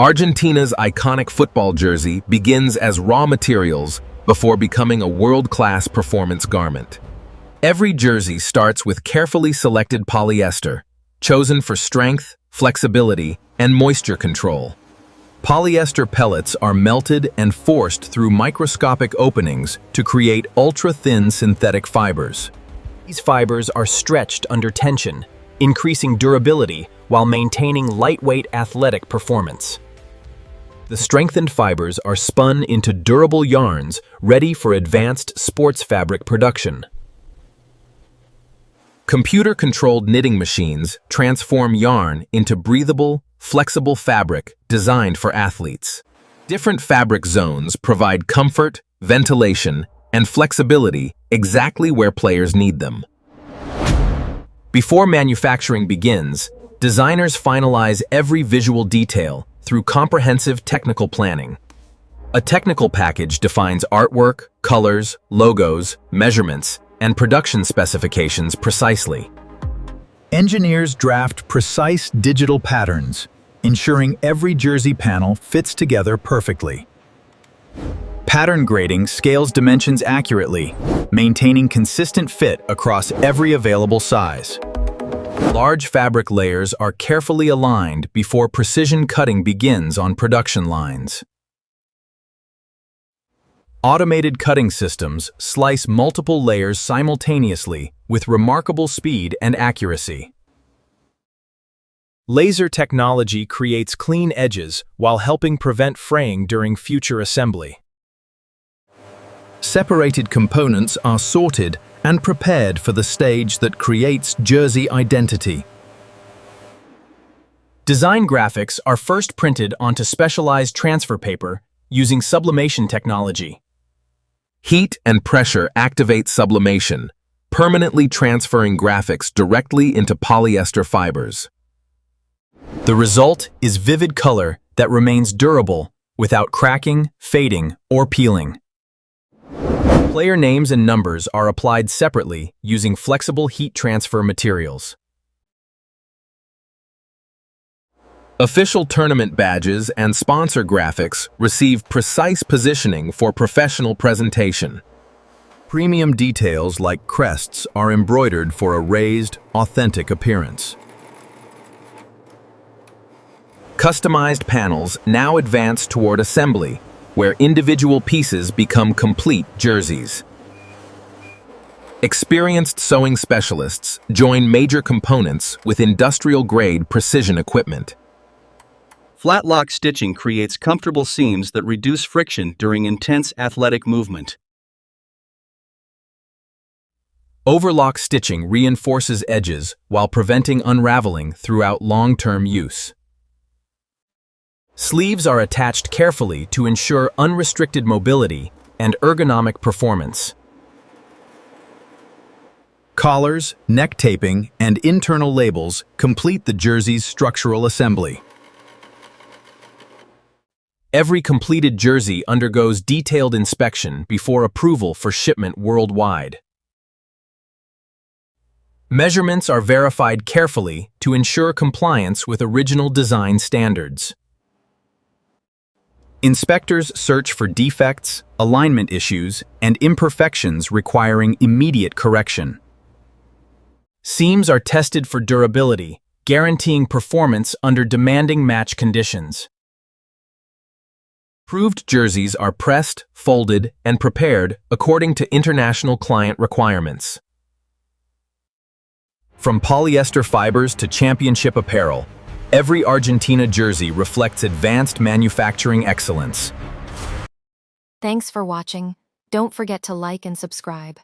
Argentina's iconic football jersey begins as raw materials before becoming a world-class performance garment. Every jersey starts with carefully selected polyester, chosen for strength, flexibility, and moisture control. Polyester pellets are melted and forced through microscopic openings to create ultra-thin synthetic fibers. These fibers are stretched under tension, increasing durability while maintaining lightweight athletic performance. The strengthened fibers are spun into durable yarns ready for advanced sports fabric production. Computer-controlled knitting machines transform yarn into breathable, flexible fabric designed for athletes. Different fabric zones provide comfort, ventilation, and flexibility exactly where players need them. Before manufacturing begins, designers finalize every visual detail through comprehensive technical planning. A technical package defines artwork, colors, logos, measurements, and production specifications precisely. Engineers draft precise digital patterns, ensuring every jersey panel fits together perfectly. Pattern grading scales dimensions accurately, maintaining consistent fit across every available size. Large fabric layers are carefully aligned before precision cutting begins on production lines. Automated cutting systems slice multiple layers simultaneously with remarkable speed and accuracy. Laser technology creates clean edges while helping prevent fraying during future assembly. Separated components are sorted and prepared for the stage that creates jersey identity. Design graphics are first printed onto specialized transfer paper using sublimation technology. Heat and pressure activate sublimation, permanently transferring graphics directly into polyester fibers. The result is vivid color that remains durable without cracking, fading, or peeling. Player names and numbers are applied separately using flexible heat transfer materials. Official tournament badges and sponsor graphics receive precise positioning for professional presentation. Premium details like crests are embroidered for a raised, authentic appearance. Customized panels now advance toward assembly, where individual pieces become complete jerseys. Experienced sewing specialists join major components with industrial-grade precision equipment. Flat lock stitching creates comfortable seams that reduce friction during intense athletic movement. Overlock stitching reinforces edges while preventing unraveling throughout long-term use. Sleeves are attached carefully to ensure unrestricted mobility and ergonomic performance. Collars, neck taping, and internal labels complete the jersey's structural assembly. Every completed jersey undergoes detailed inspection before approval for shipment worldwide. Measurements are verified carefully to ensure compliance with original design standards. Inspectors search for defects, alignment issues, and imperfections requiring immediate correction. Seams are tested for durability, guaranteeing performance under demanding match conditions. Approved jerseys are pressed, folded, and prepared according to international client requirements. From polyester fibers to championship apparel, every Argentina jersey reflects advanced manufacturing excellence. Thanks for watching. Don't forget to like and subscribe.